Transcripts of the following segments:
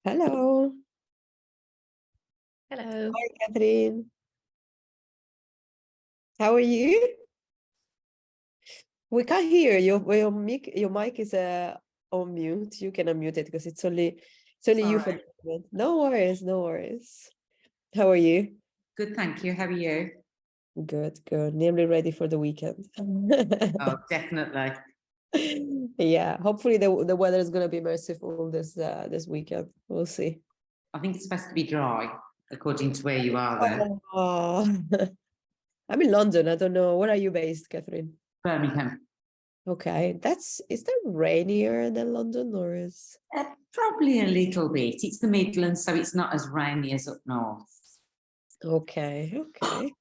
Hello. Hello. Hi, Catherine. How are you? We can't hear you. Your mic is on mute. You can unmute it because it's only you for the moment. No worries, no worries. How are you? Good, thank you. How are you? Good, good. Nearly ready for the weekend. Oh, definitely. Yeah, hopefully the weather is gonna be merciful this weekend. We'll see. I think it's supposed to be dry, according to where you are there. Oh. I'm in London. I don't know. Where are you based, Catherine? Birmingham. Okay, is that rainier than London or is? Probably a little bit. It's the Midlands, so it's not as rainy as up north. Okay, okay.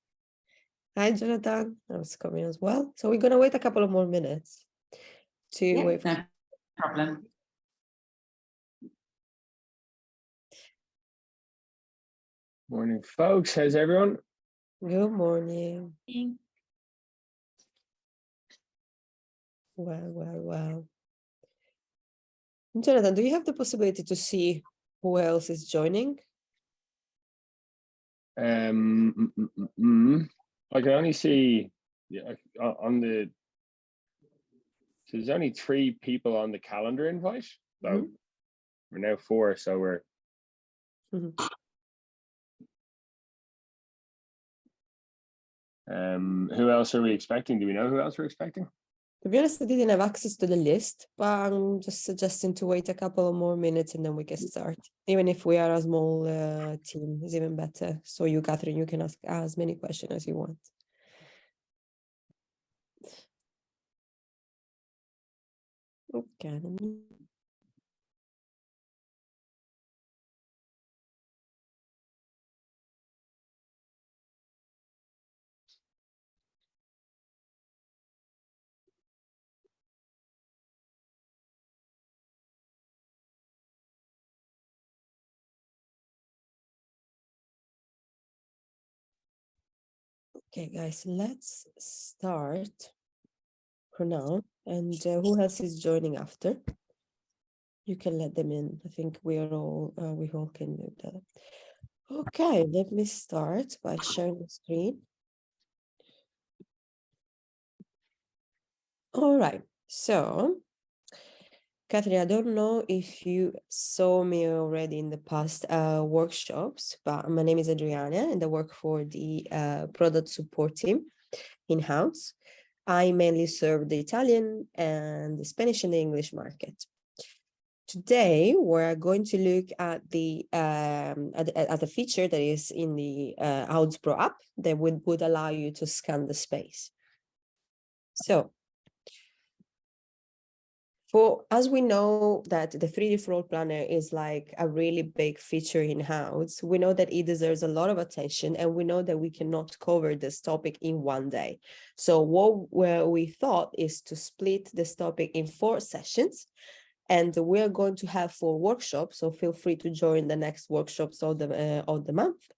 Hi, Jonathan. I was coming as well. So we're gonna wait a couple of more minutes to wait. No problem. Morning, folks. How's everyone? Good morning. Well. Jonathan, do you have the possibility to see who else is joining? I can only see on the. So there's only 3 people on the calendar invite. So we're now 4. So we're. Who else are we expecting? Do we know who else we're expecting? To be honest, I didn't have access to the list, but I'm just suggesting to wait a couple of more minutes and then we can start. Even if we are a small team, it's even better. So you, Catherine, you can ask as many questions as you want. Okay. Okay, guys, let's start for now. And who else is joining after? You can let them in. I think we all can do that. Okay, let me start by sharing the screen. All right, so Catherine, I don't know if you saw me already in the past workshops, but my name is Adriana and I work for the product support team in Houzz. I mainly serve the Italian and the Spanish and the English market. Today, we're going to look at the feature that is in the Houzz Pro app that would allow you to scan the space. So, as we know that the 3D floor planner is like a really big feature in Houzz, we know that it deserves a lot of attention and we know that we cannot cover this topic in one day. So what we thought is to split this topic in 4 sessions. And we're going to have 4 workshops, so feel free to join the next workshops of the month.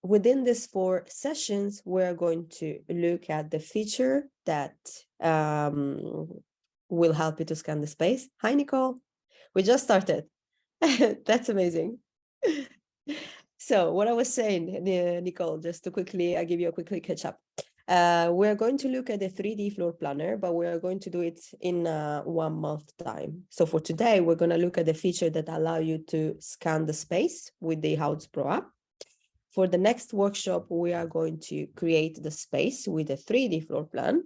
Within these 4 sessions, we're going to look at the feature that will help you to scan the space. Hi, Nicole. We just started. That's amazing. So what I was saying, Nicole, just to quickly, I'll give you a quick catch up. We're going to look at the 3D floor planner, but we are going to do it in 1 month time. So for today, we're going to look at the feature that allow you to scan the space with the Houzz Pro app. For the next workshop, we are going to create the space with a 3D floor plan.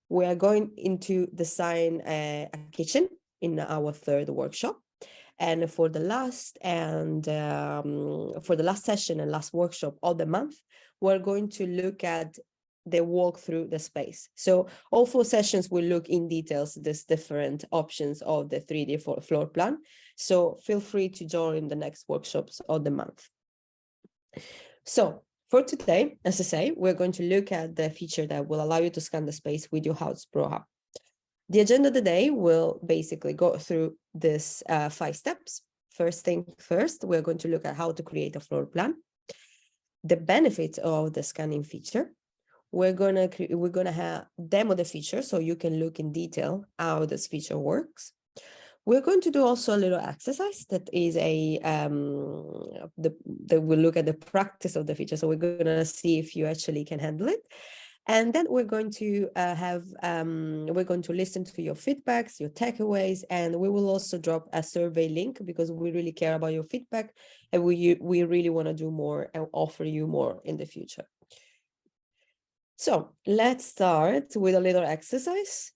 We are going into design a kitchen in our 3rd workshop. And for the last session and last workshop of the month, we're going to look at the walk through the space. So all 4 sessions will look in details these different options of the 3D floor plan. So feel free to join the next workshops of the month. So for today, as I say, we're going to look at the feature that will allow you to scan the space with your Houzz Pro app. The agenda of the day will basically go through this 5 steps. First thing first, we're going to look at how to create a floor plan, the benefits of the scanning feature. We're gonna demo the feature so you can look in detail how this feature works. We're going to do also a little exercise that is that will look at the practice of the feature. So we're going to see if you actually can handle it. And then we're going to we're going to listen to your feedbacks, your takeaways, and we will also drop a survey link because we really care about your feedback and we really want to do more and offer you more in the future. So let's start with a little exercise.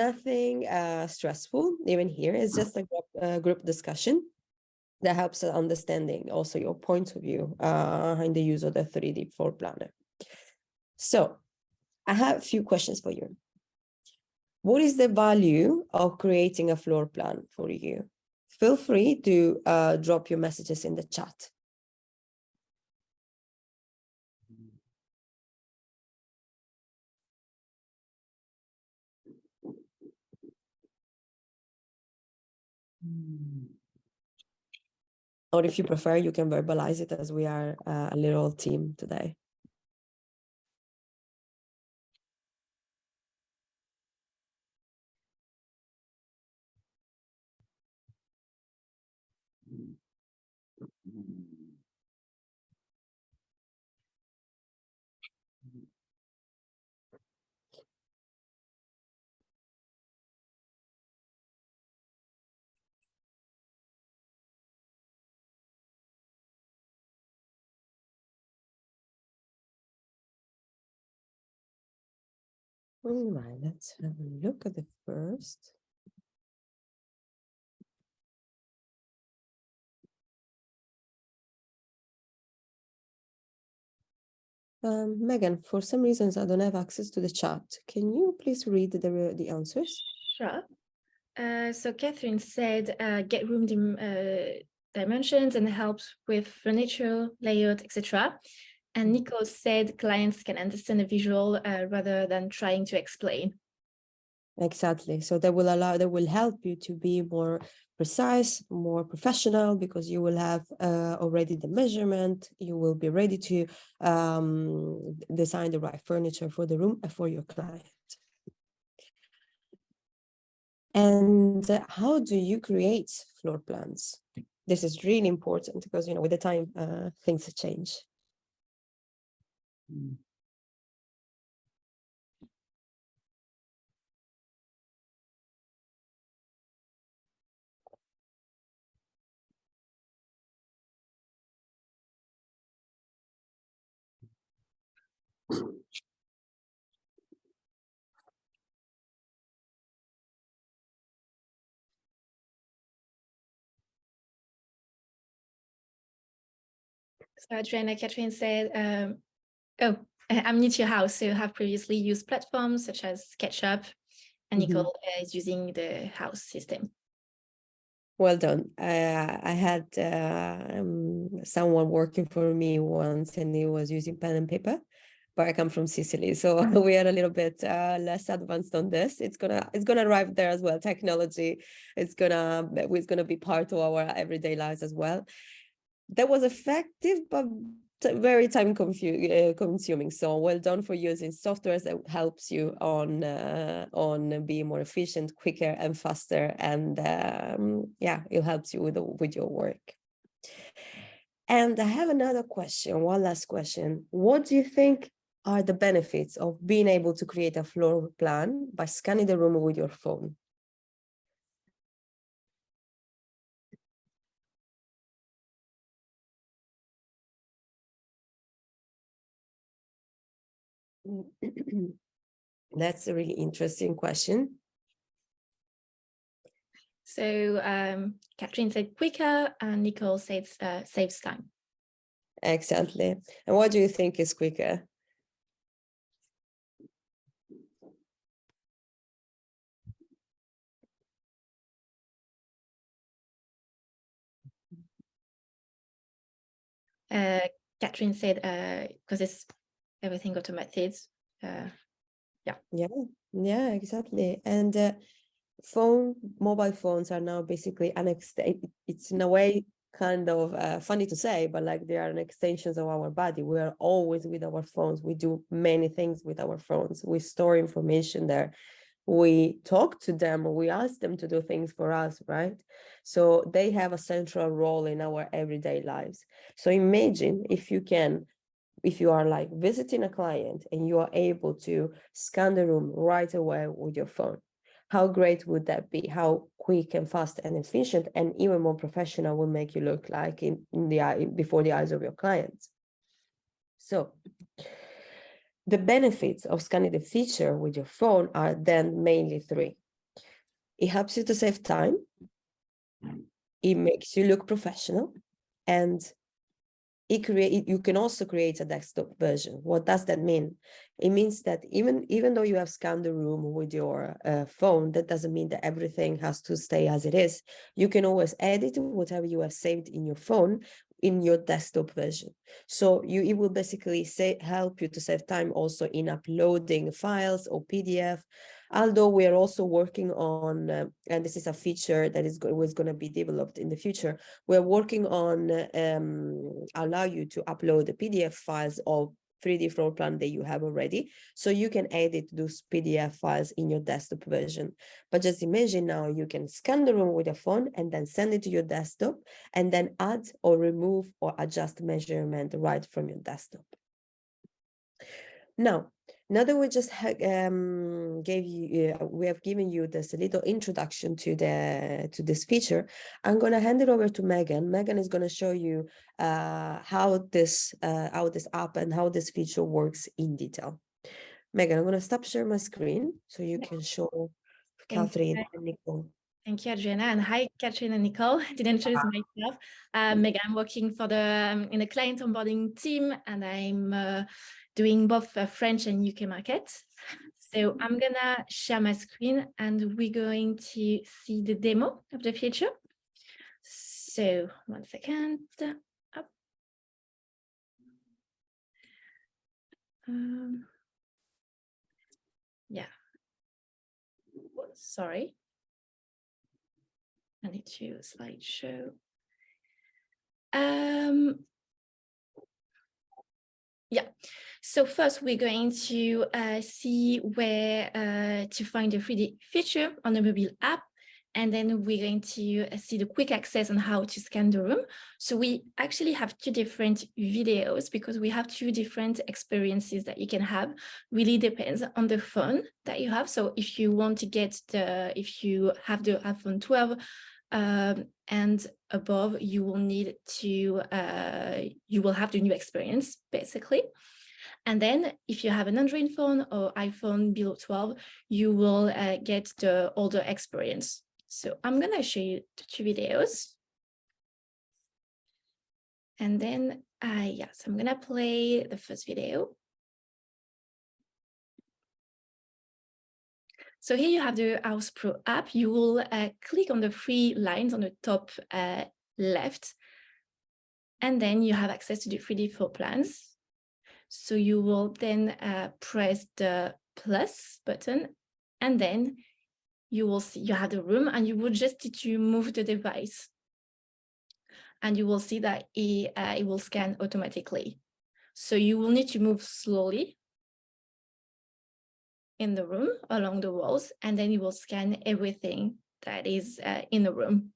Nothing stressful, even here. It's just a group discussion that helps us understanding also your point of view in the use of the 3D floor planner. So I have a few questions for you. What is the value of creating a floor plan for you? Feel free to drop your messages in the chat. Or if you prefer, you can verbalize it as we are a little team today. All right, let's have a look at the first. Megan, for some reasons, I don't have access to the chat. Can you please read the answers? Sure. So Catherine said, get room dimensions and helps with furniture, layout, etc. And Nico said clients can understand the visual rather than trying to explain. Exactly. So that will help you to be more precise, more professional, because you will have already the measurement. You will be ready to design the right furniture for the room and for your client. And how do you create floor plans? This is really important because, you know, with the time, things change. So Adriana, Catherine said, I'm new to your house, so have previously used platforms such as SketchUp, and Nicole is using the Houzz system. Well done. I had someone working for me once and he was using pen and paper, but I come from Sicily, so we are a little bit less advanced on this. It's gonna arrive there as well. Technology, it's gonna be part of our everyday lives as well. That was effective, but very time consuming. So well done for using software that helps you on being more efficient, quicker, and faster. And yeah, it helps you with your work. And I have another question, one last question. What do you think are the benefits of being able to create a floor plan by scanning the room with your phone? That's a really interesting question. So Catherine said quicker, and Nicole saves time. Exactly. And what do you think is quicker? Catherine said because it's everything automated. Yeah, exactly. And mobile phones are now basically it's in a way kind of funny to say, but like they are an extensions of our body. We are always with our phones. We do many things with our phones. We store information there. we talk to them, we ask them to do things for us, right? So they have a central role in our everyday lives. So imagine if you are like visiting a client and you are able to scan the room right away with your phone. How great would that be? How quick and fast and efficient and even more professional will make you look like in the eye, before the eyes of your clients. So the benefits of scanning the feature with your phone are then mainly three. It helps you to save time. It makes you look professional, and you can also create a desktop version. What does that mean? It means that even though you have scanned the room with your phone, that doesn't mean that everything has to stay as it is. You can always edit whatever you have saved in your phone in your desktop version. So it will basically help you to save time also in uploading files or PDF. Although we are also working on, and this is a feature that was going to be developed in the future, we're working on allow you to upload the PDF files of 3D floor plan that you have already, so you can edit those PDF files in your desktop version. But just imagine now you can scan the room with a phone and then send it to your desktop and then add or remove or adjust measurement right from your desktop. Now that we just we have given you this little introduction to this feature, I'm going to hand it over to Megan. Megan is going to show you how this app and how this feature works in detail. Megan, I'm going to stop sharing my screen so you can show Catherine and Nicole. Thank you, Adriana, and hi, Catherine and Nicole. I didn't introduce myself. Megan, I'm working for in the client onboarding team, and I'm doing both French and UK markets. So I'm gonna share my screen, and we're going to see the demo of the feature. So 1 second. Up. Yeah. Sorry. I need to slideshow. Yeah, so first we're going to see where to find the 3D feature on the mobile app, and then we're going to see the quick access on how to scan the room. So we actually have two different videos because we have two different experiences that you can have. Really depends on the phone that you have. So if you want to get if you have the iPhone 12 and above, you will need to you will have the new experience basically. And then if you have an Android phone or iPhone below 12, you will get the older experience. So I'm going to show you the two videos. And then, yes, I'm going to play the first video. So here you have the Houzz Pro app. You will click on the three lines on the top left, and then you have access to the 3D floor plans. So you will then press the plus button, and then you will see you have the room, and you will just need to move the device. And you will see that it will scan automatically. So you will need to move slowly in the room along the walls, and then you will scan everything that is in the room.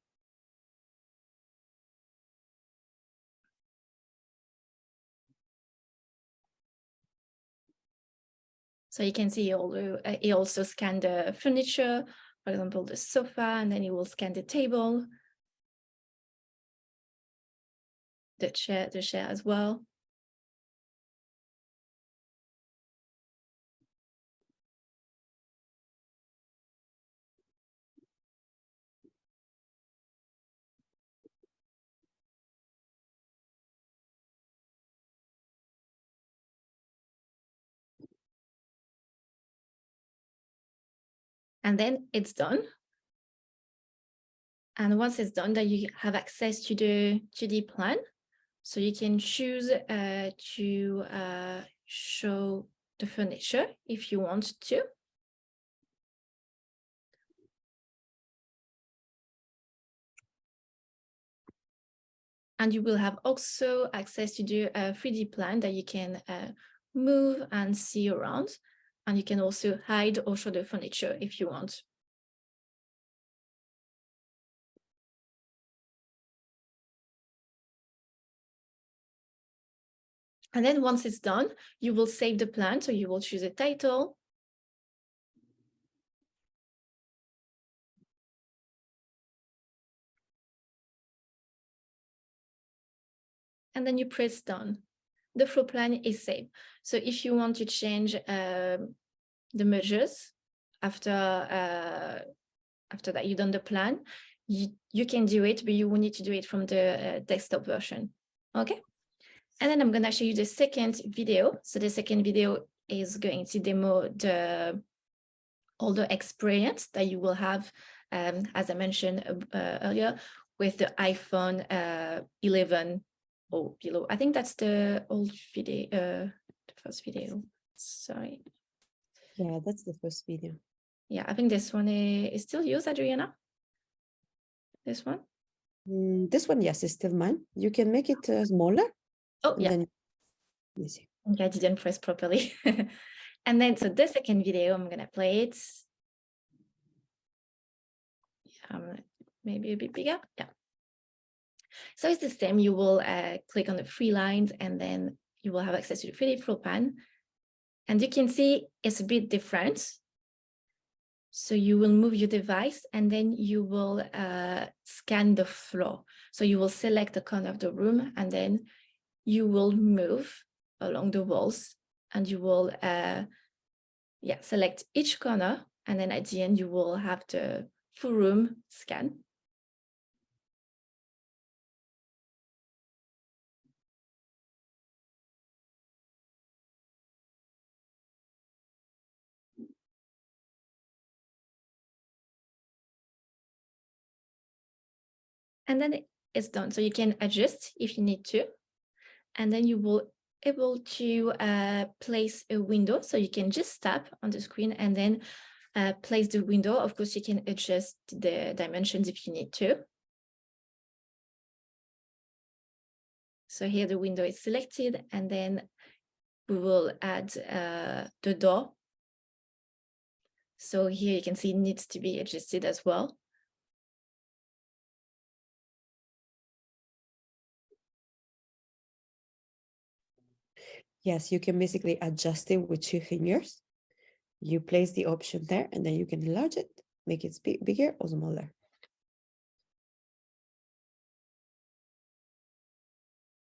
So you can see it also scanned the furniture, for example, the sofa, and then it will scan the table, the chair as well. And then it's done. And once it's done, then you have access to the 2D plan. So you can choose to show the furniture if you want to. And you will have also access to the 3D plan that you can move and see around. And you can also hide or show the furniture if you want. And then once it's done, you will save the plan. So you will choose a title. And then you press done. The floor plan is saved. So if you want to change the measures after that you've done the plan, you can do it, but you will need to do it from the desktop version. Okay. And then I'm going to show you the second video. So the second video is going to demo all the experience that you will have, as I mentioned earlier, with the iPhone 11 or below. I think that's the old video, the first video. Sorry. Yeah, that's the first video. Yeah, I think this one is still used, Adriana. This one? This one, yes, is still mine. You can make it smaller. Oh, yeah. Then, let me see. Okay, I didn't press properly. And then, so the second video, I'm going to play it. Maybe a bit bigger. Yeah. So it's the same. You will click on the 3 lines and then you will have access to the 3D floor plan. And you can see it's a bit different. So you will move your device and then you will scan the floor. So you will select the corner of the room and then you will move along the walls and you will select each corner. And then at the end, you will have the full room scan. And then it's done. So you can adjust if you need to. And then you will able to place a window. So you can just tap on the screen and then place the window. Of course, you can adjust the dimensions if you need to. So here the window is selected and then we will add the door. So here you can see it needs to be adjusted as well. Yes, you can basically adjust it with 2 fingers. You place the option there and then you can enlarge it, make it bigger or smaller.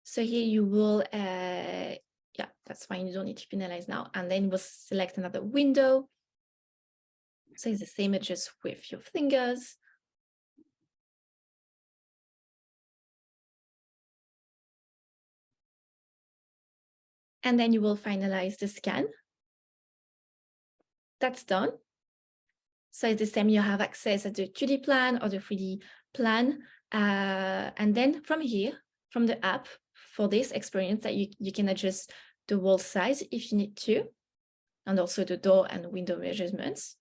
So here you will, yeah, that's fine. You don't need to penalize now. And then we'll select another window. So it's the same, just with your fingers. And then you will finalize the scan. That's done. So it's the same, you have access to the 2D plan or the 3D plan. And then from here, from the app, for this experience that you can adjust the wall size if you need to, and also the door and window measurements.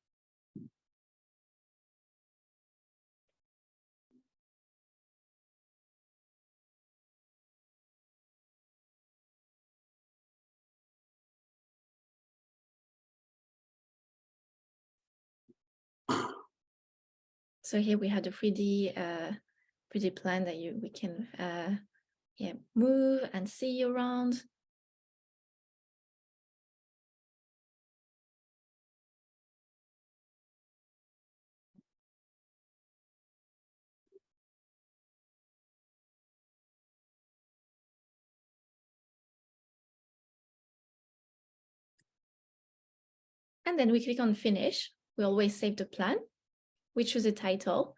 So here we have the 3D plan that we can move and see around. And then we click on finish. We always save the plan. We choose a title.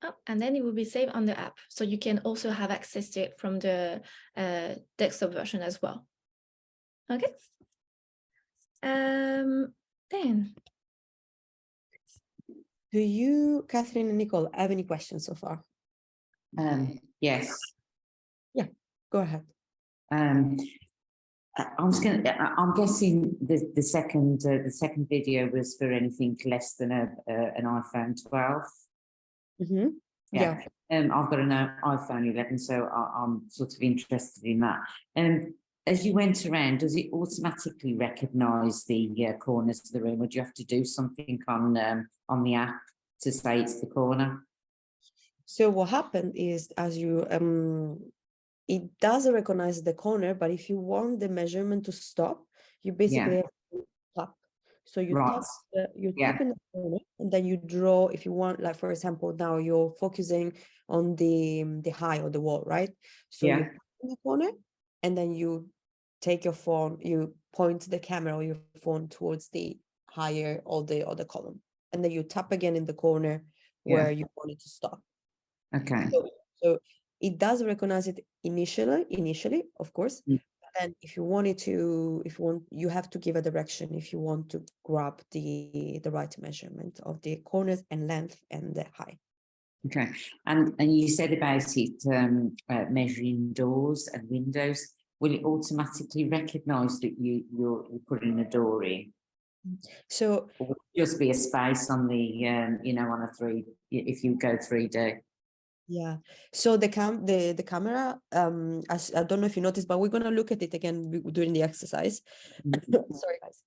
Oh, and then it will be saved on the app. So you can also have access to it from the desktop version as well. Okay. Then. Do you, Catherine and Nicole, have any questions so far? Yes. Yeah, go ahead. I'm guessing the second video was for anything less than an iPhone 12. Mm-hmm. Yeah. I've got an iPhone 11, so I'm sort of interested in that. as you went around, does it automatically recognise the corners of the room, or do you have to do something on the app to say it's the corner? So what happened is, as you it doesn't recognize the corner, but if you want the measurement to stop, you basically have to tap. So you Right. tap, tap in the corner, and then you draw. If you want, like for example, now you're focusing on the height of the wall, right? So you put in the corner, and then you take your phone, you point the camera or your phone towards the higher or the other column, and then you tap again in the corner where you want it to stop. Okay. So it does recognize it initially, of course. And if you want it to, you have to give a direction if you want to grab the right measurement of the corners and length and the height. Okay. And you said about it measuring doors and windows. Will it automatically recognise that you're putting a door in? So or will it just be a space on the you know, on a 3D if you go 3D? Yeah. So the camera, as I don't know if you noticed, but we're gonna look at it again during the exercise. Sorry, guys.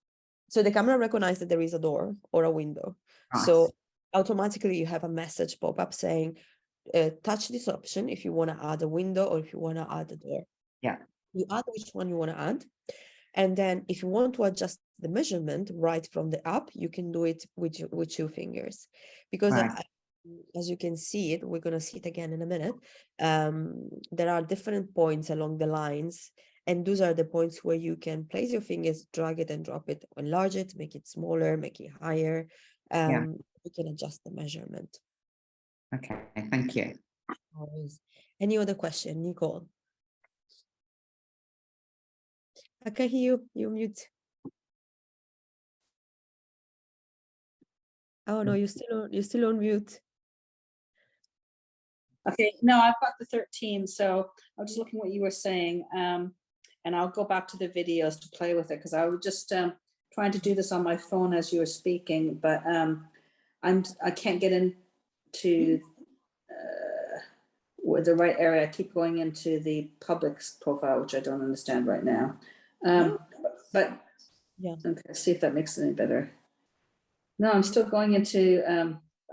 So the camera recognizes that there is a door or a window. Right. So automatically you have a message pop up saying, touch this option if you want to add a window or if you want to add a door. Yeah. You add which one you want to add. And then if you want to adjust the measurement right from the app, you can do it with 2 fingers. Because as you can see it, we're going to see it again in a minute. There are different points along the lines. And those are the points where you can place your fingers, drag it and drop it, enlarge it, make it smaller, make it higher. You can adjust the measurement. Okay, thank you. Always. Any other question, Nicole? I can hear you. You mute. Oh no, you're still on mute. Okay, no, I've got the 13, so I was just looking what you were saying, and I'll go back to the videos to play with it because I was just trying to do this on my phone as you were speaking, but I can't get into the right area. I keep going into the public's profile, which I don't understand right now. But yeah, okay, see if that makes it any better. No, I'm still going into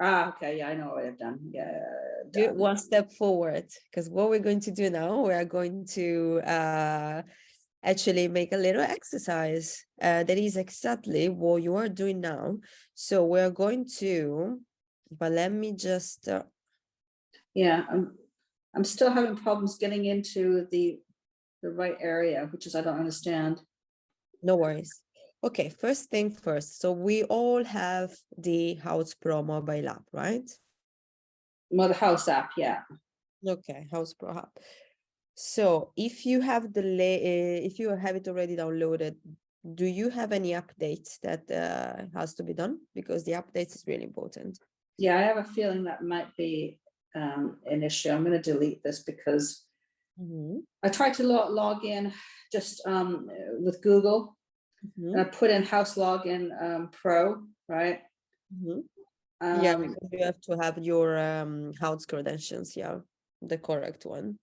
okay, yeah, I know what I've done. Yeah, do one step forward, because what we're going to do now, we are going to actually make a little exercise that is exactly what you are doing now. So we're going to, but let me just yeah, I'm still having problems getting into the right area, which is I don't understand. No worries. Okay, first thing first. So we all have the Houzz Pro Mobile App, right? Well, the Houzz app, yeah. Okay, Houzz Pro app. So if you have if you have it already downloaded, do you have any updates that has to be done? Because the updates is really important. Yeah, I have a feeling that might be an issue. I'm going to delete this because I tried to log in just with Google. I put in Houzz Login Pro, right? Yeah, because you have to have your Houzz credentials, yeah, the correct one.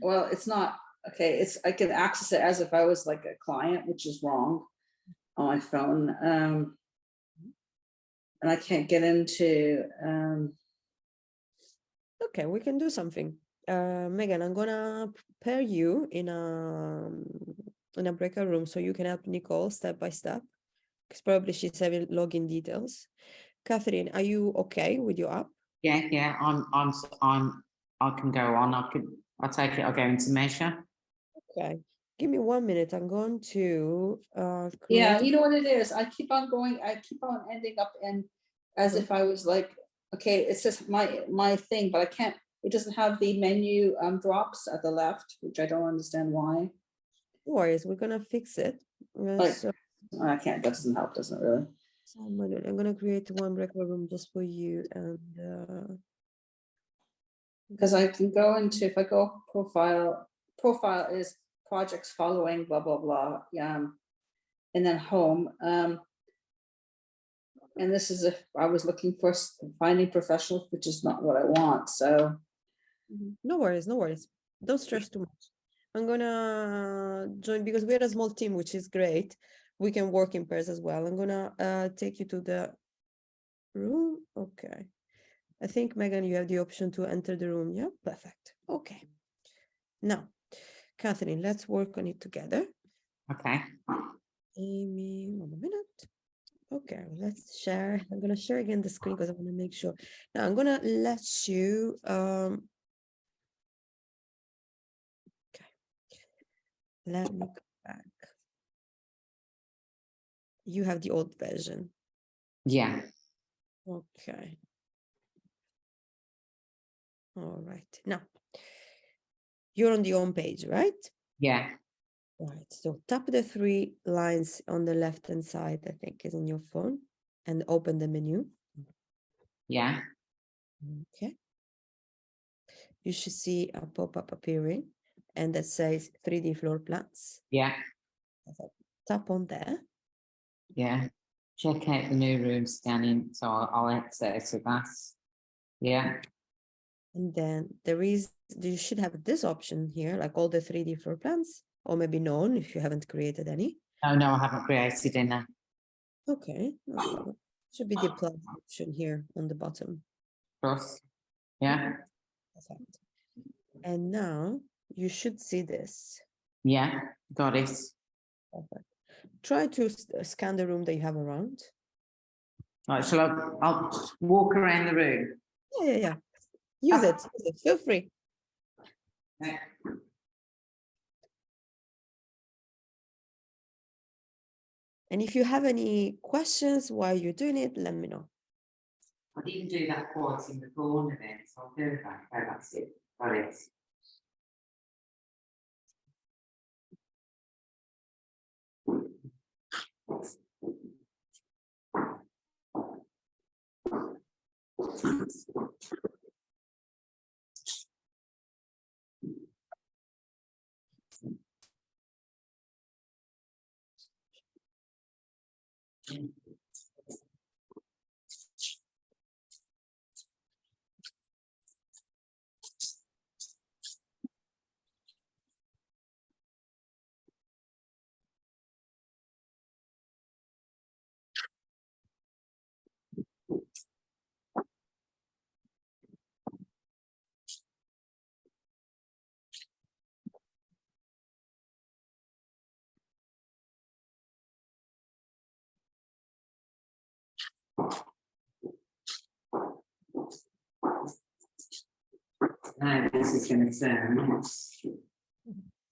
Well, it's not okay. I can access it as if I was like a client, which is wrong on my phone. And I can't get into. Okay, we can do something. Megan, I'm gonna pair you in a breakout room so you can help Nicole step by step, because probably she's having login details. Catherine, are you okay with your app? Yeah, I can go on. I'll take it. I'll go into measure. Okay, give me 1 minute. I'm going to Yeah, you know what it is. I keep on going. I keep on ending up in as if I was like, okay, it's just my thing, but I can't. It doesn't have the menu drops at the left, which I don't understand why. No worries, we're gonna fix it. So I can't. That doesn't help, doesn't it? Really. So I'm gonna create one breakout room just for you, and because I can go into, if I go profile is projects following blah blah blah, and then home, and this is if I was looking for finding professionals, which is not what I want. So no worries, don't stress too much. I'm gonna join because we're a small team, which is great. We can work in pairs as well. I'm gonna take you to the room. Okay. I think, Megan, you have the option to enter the room. Yeah, perfect. Okay. Now, Catherine, let's work on it together. Okay. Amy, 1 minute. Okay, let's share. I'm gonna share again the screen because I want to make sure. Now I'm gonna let you okay. Let me go back. You have the old version. Yeah. Okay. All right. Now you're on the home page, right? Yeah. Right. So tap the 3 lines on the left-hand side, I think is in your phone, and open the menu. Yeah. Okay. You should see a pop-up appearing and that says 3D floor plans. Yeah. Tap on there. Yeah. Check out the new room scanning. So I'll access that. Yeah. And then you should have this option here, like all the 3D floor plans, or maybe none if you haven't created any. Oh, no, I haven't created any. Okay, no problem. Should be the plus option here on the bottom. Plus. Yeah. Perfect. And now you should see this. Yeah. Got it. Perfect. Try to scan the room that you have around. Right. So I'll walk around the room. Yeah. Use it. Feel free. Yeah. And if you have any questions while you're doing it, let me know. I didn't do that quite in the corner then, so I'll do that. Oh, that's it. Got it. Now this is going to turn.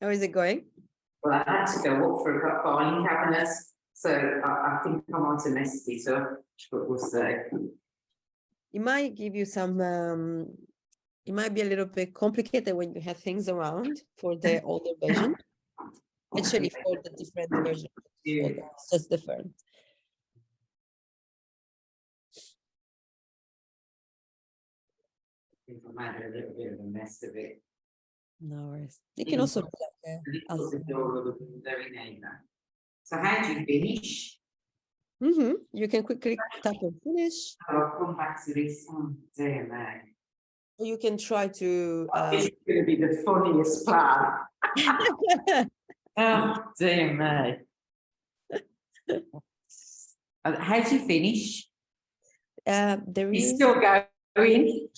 How is it going? Well, I had to go up for a filing cabinet, so I think I might have messed it up, but we'll see. It might give you some, it might be a little bit complicated when you have things around for the older version. Actually, for the different version, it's just different. I think I made a little bit of a mess of it. No worries. You can also do Put the door of the window in either. So how do you finish? You can quickly tap and finish. I'll come back to this one. Dear me. Or you can try to. This is going to be the funniest plan. Oh, dear me. How do you finish? There He's is. still going.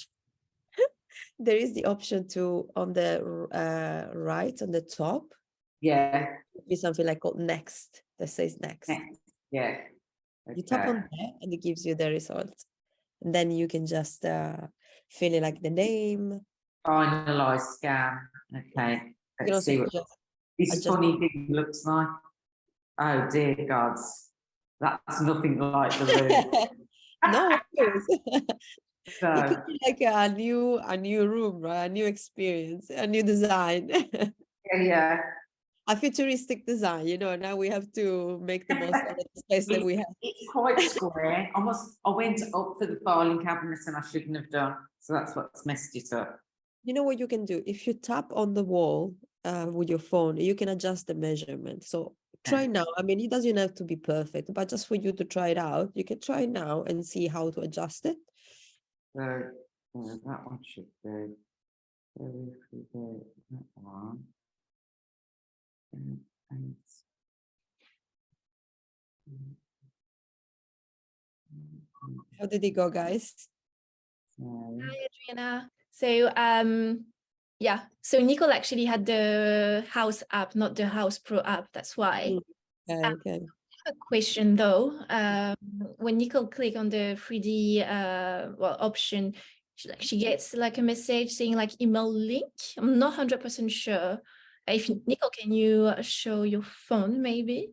There is the option to on the right on the top. Yeah. Be something like called next that says next. Yeah. You tap on that and it gives you the result. And then you can just fill in like the name. Finalize scan. Okay. Let's see what this funny thing looks like. Oh dear gods. That's nothing like the room. No, it is. So, it could be like a new room, right? A new experience, a new design. yeah. A futuristic design, now we have to make the most of the space that we have. It's quite square. I went up for the filing cabinet and I shouldn't have done. So that's what's messed it up. You know what you can do? If you tap on the wall with your phone, you can adjust the measurement. So try now. I mean, it doesn't have to be perfect, but just for you to try it out, you can try now and see how to adjust it. So that one should be. That one. How did it go, guys? Hi, Adriana. So yeah, so Nicole actually had the Houzz app, not the Houzz Pro app. That's why. Okay. A question though. When Nicole click on the 3D option, she gets like a message saying like email link. I'm not 100% sure. If Nicole, can you show your phone maybe?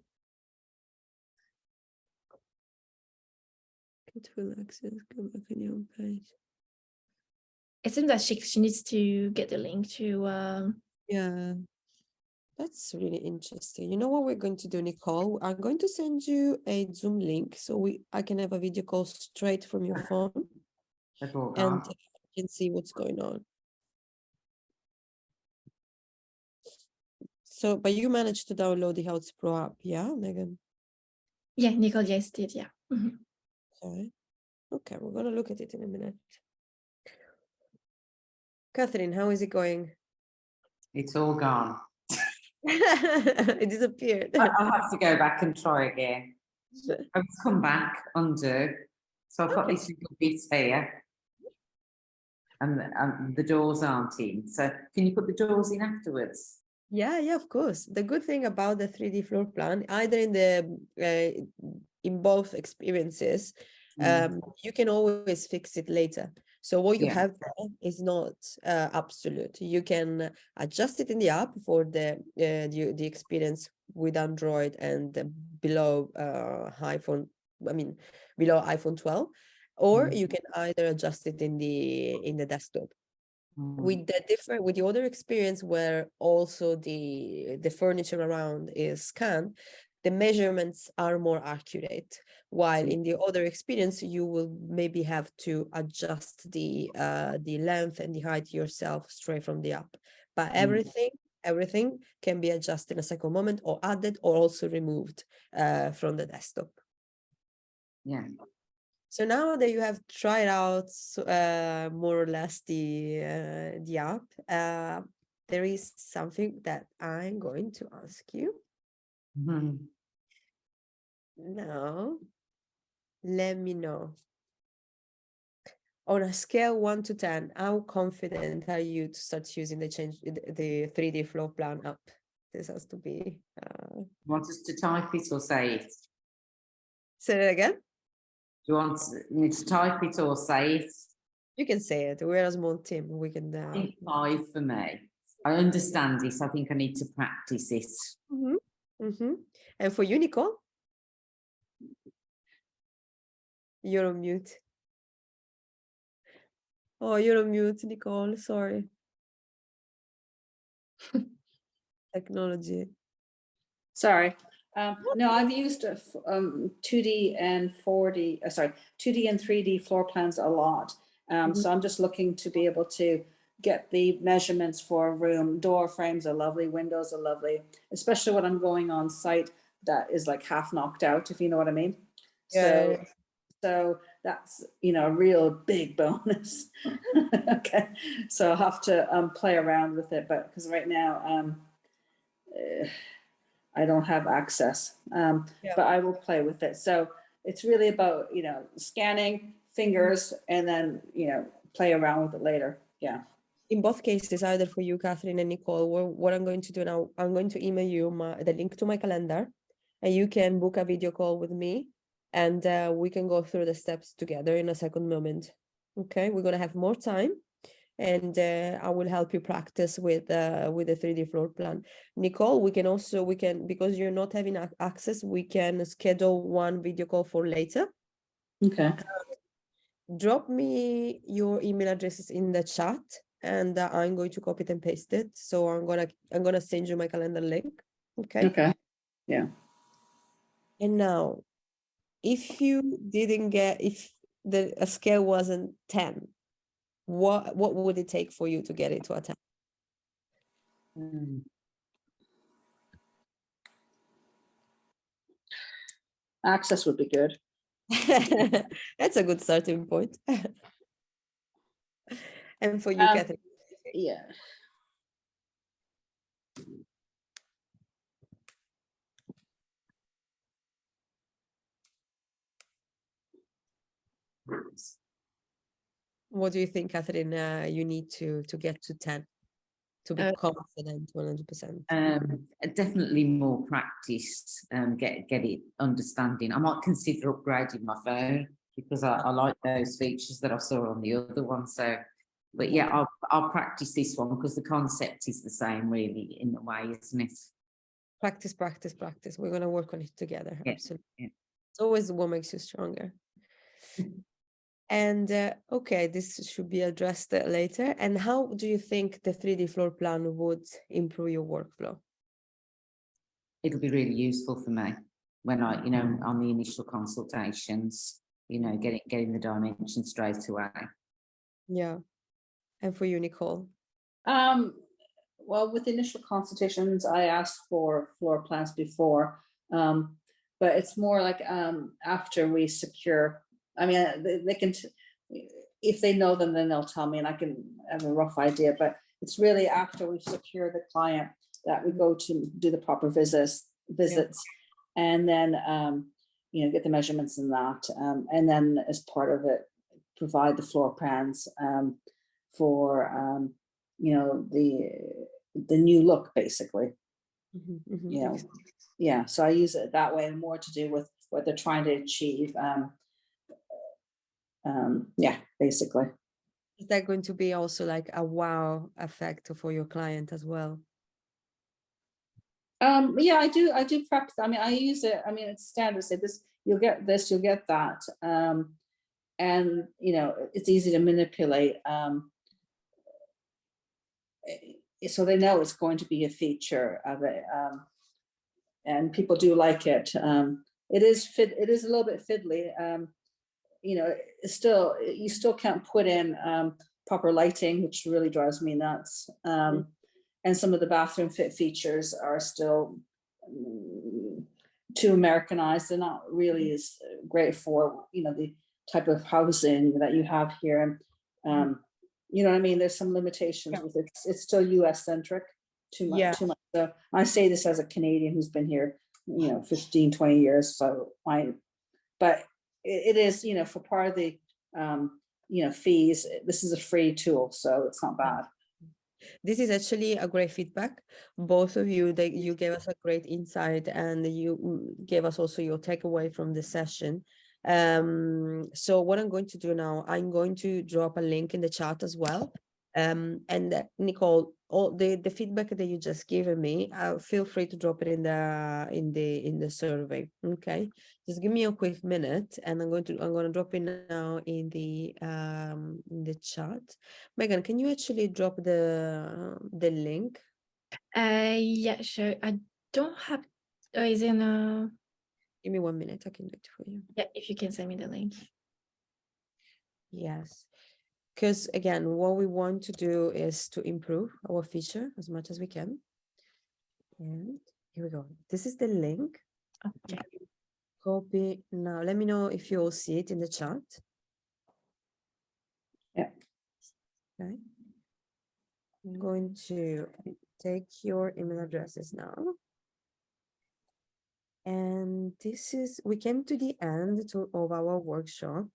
Control access, go back on your own page. It seems that she needs to get the link to Yeah, that's really interesting. You know what we're going to do, Nicole? I'm going to send you a Zoom link so I can have a video call straight from your phone and you can see what's going on. So, but you managed to download the Houzz Pro app, yeah, Megan? yeah, Nicole, yes, did, yeah. Mhm. Sorry. Okay, we're gonna look at it in a minute. Catherine, how is it going? It's all gone. It disappeared. I'll have to go back and try again. I've come back, undo. So I've got Okay. this little bit here. And the doors aren't in. So can you put the doors in afterwards? Yeah, of course. The good thing about the 3D floor plan, either in both experiences, you can always fix it later. So what you have there is not absolute. You can adjust it in the app for the experience with Android and below below iPhone 12, or you can either adjust it in the desktop. With the other experience where also the furniture around is scanned, the measurements are more accurate, while in the other experience you will maybe have to adjust the length and the height yourself straight from the app. But everything can be adjusted in a second moment, or added, or also removed from the desktop. Yeah. So now that you have tried out more or less the app, there is something that I'm going to ask you. Now, let me know. On a scale 1 to 10, how confident are you to start using the 3D floor plan app? This has to be. You want us to type it or say it? Say it again. Do you want me to type it or say it? You can say it. We're a small team. We can. I think 5 for me. I understand this. I think I need to practice it. And for you, Nicole? You're on mute. Oh, you're on mute, Nicole. Sorry. Technology. Sorry. No, I've used 2D and 4D, 2D and 3D floor plans a lot. So I'm just looking to be able to get the measurements for a room. Door frames are lovely, windows are lovely, especially when I'm going on site that is like half knocked out, if you know what I mean. Yeah. So that's, a real big bonus. Okay, so I'll have to play around with it, but because right now I don't have access, but I will play with it. So it's really about, scanning fingers and then, play around with it later. Yeah. In both cases, either for you, Catherine and Nicole, what I'm going to do now, I'm going to email you the link to my calendar, and you can book a video call with me, and we can go through the steps together in a second moment. Okay, we're going to have more time, and I will help you practice with the 3D floor plan. Nicole, we can, because you're not having access, we can schedule one video call for later. Okay. Drop me your email addresses in the chat, and I'm going to copy it and paste it. So I'm gonna send you my calendar link. Okay. Okay. Yeah. And now, if you didn't get, if a scale wasn't 10, what would it take for you to get it to a 10? Access would be good. That's a good starting point. And for you, Catherine? Yeah. What do you think, Catherine? You need to get to 10 to be confident 100%. Definitely more practice. Get it understanding. I might consider upgrading my phone because I like those features that I saw on the other one. So, but yeah, I'll practice this one because the concept is the same, really, in a way, isn't it? Practice, practice, practice. We're gonna work on it together. Yeah, Absolutely. yeah. It's always what makes you stronger. And okay, this should be addressed later. And how do you think the 3D floor plan would improve your workflow? It'll be really useful for me when I, on the initial consultations, getting the dimensions straight away. Yeah. And for you, Nicole? Well, with initial consultations, I asked for floor plans before, but it's more like after we secure. I mean, they can, if they know them, then they'll tell me and I can have a rough idea, but it's really after we secure the client that we go to do the proper visits, and then, get the measurements and that. And then as part of it, provide the floor plans for, the new look, basically. Yeah, so I use it that way, and more to do with what they're trying to achieve. Yeah, basically. Is that going to be also like a wow effect for your client as well? Yeah, I do prep. I mean, I use it. I mean, it's standard. Say this, you'll get this, you'll get that, and it's easy to manipulate. So they know it's going to be a feature of it, and people do like it. It is a little bit fiddly. It's still, you still can't put in proper lighting, which really drives me nuts. And some of the bathroom fit features are still too Americanized. They're not really as great for the type of housing that you have here. You know what I mean? There's some limitations with it. It's still US centric too much. So I say this as a Canadian who's been here 15, 20 years. So but it is, for part of the fees, this is a free tool, so it's not bad. This is actually a great feedback. Both of you, you gave us a great insight, and you gave us also your takeaway from the session. So what I'm going to do now, I'm going to drop a link in the chat as well. And Nicole, all the feedback that you just given me, feel free to drop it in the survey. Okay, just give me a quick minute, and I'm going to drop it now in the chat. Megan, can you actually drop the link? Yeah, sure. I don't have. Is in a. Give me 1 minute. I can do it for you. Yeah, if you can send me the link. Yes. Because again, what we want to do is to improve our feature as much as we can. And here we go. This is the link. Okay. Copy now. Let me know if you all see it in the chat. Yeah. Okay. I'm going to take your email addresses now. And we came to the end of our workshop.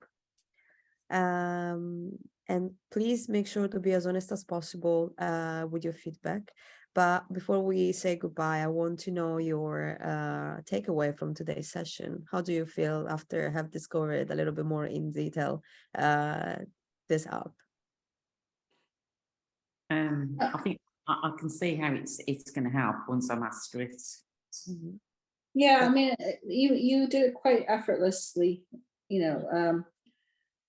And please make sure to be as honest as possible with your feedback. But before we say goodbye, I want to know your takeaway from today's session. How do you feel after have discovered a little bit more in detail this app? I think I can see how it's going to help once I master it. Mm-hmm. Yeah, I mean, you did it quite effortlessly, and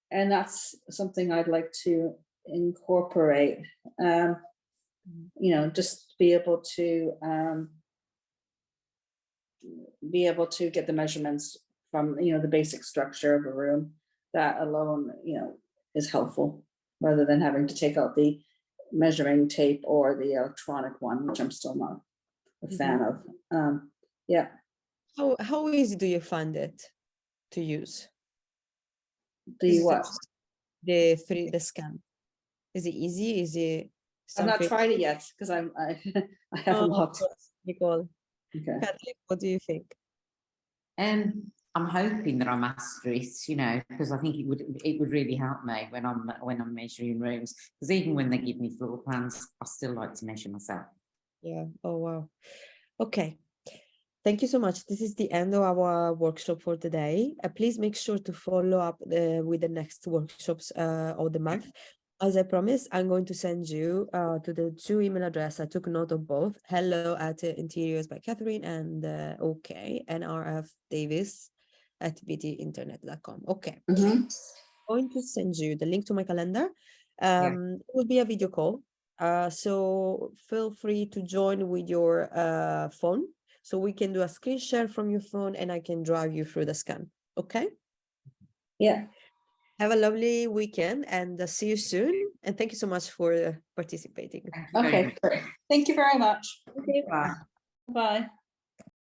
that's something I'd like to incorporate. Just be able to get the measurements from the basic structure of a room. That alone, is helpful, rather than having to take out the measuring tape or the electronic one, which I'm still not a fan of. Yeah. How easy do you find it to use? The what? The scan. Is it easy? Is it something? I've not tried it yet because I haven't looked. Nicole. Okay. Patrick, what do you think? I'm hoping that I master it, you know, because I think it would really help me when I'm measuring rooms. Because even when they give me floor plans, I still like to measure myself. Yeah. Oh, wow. Okay. Thank you so much. This is the end of our workshop for today. Please make sure to follow up with the next workshops of the month. As I promised, I'm going to send you to the 2 email address. I took note of both. Hello@interiors by Catherine and okay, nrfdavis@btinternet.com. Okay. Mhm. I'm going to send you the link to my calendar. It will be a video call. So feel free to join with your phone. So we can do a screen share from your phone and I can drive you through the scan. Okay. Yeah. Have a lovely weekend and see you soon. And thank you so much for participating. Okay. Thank you very much. Okay. Bye. Bye.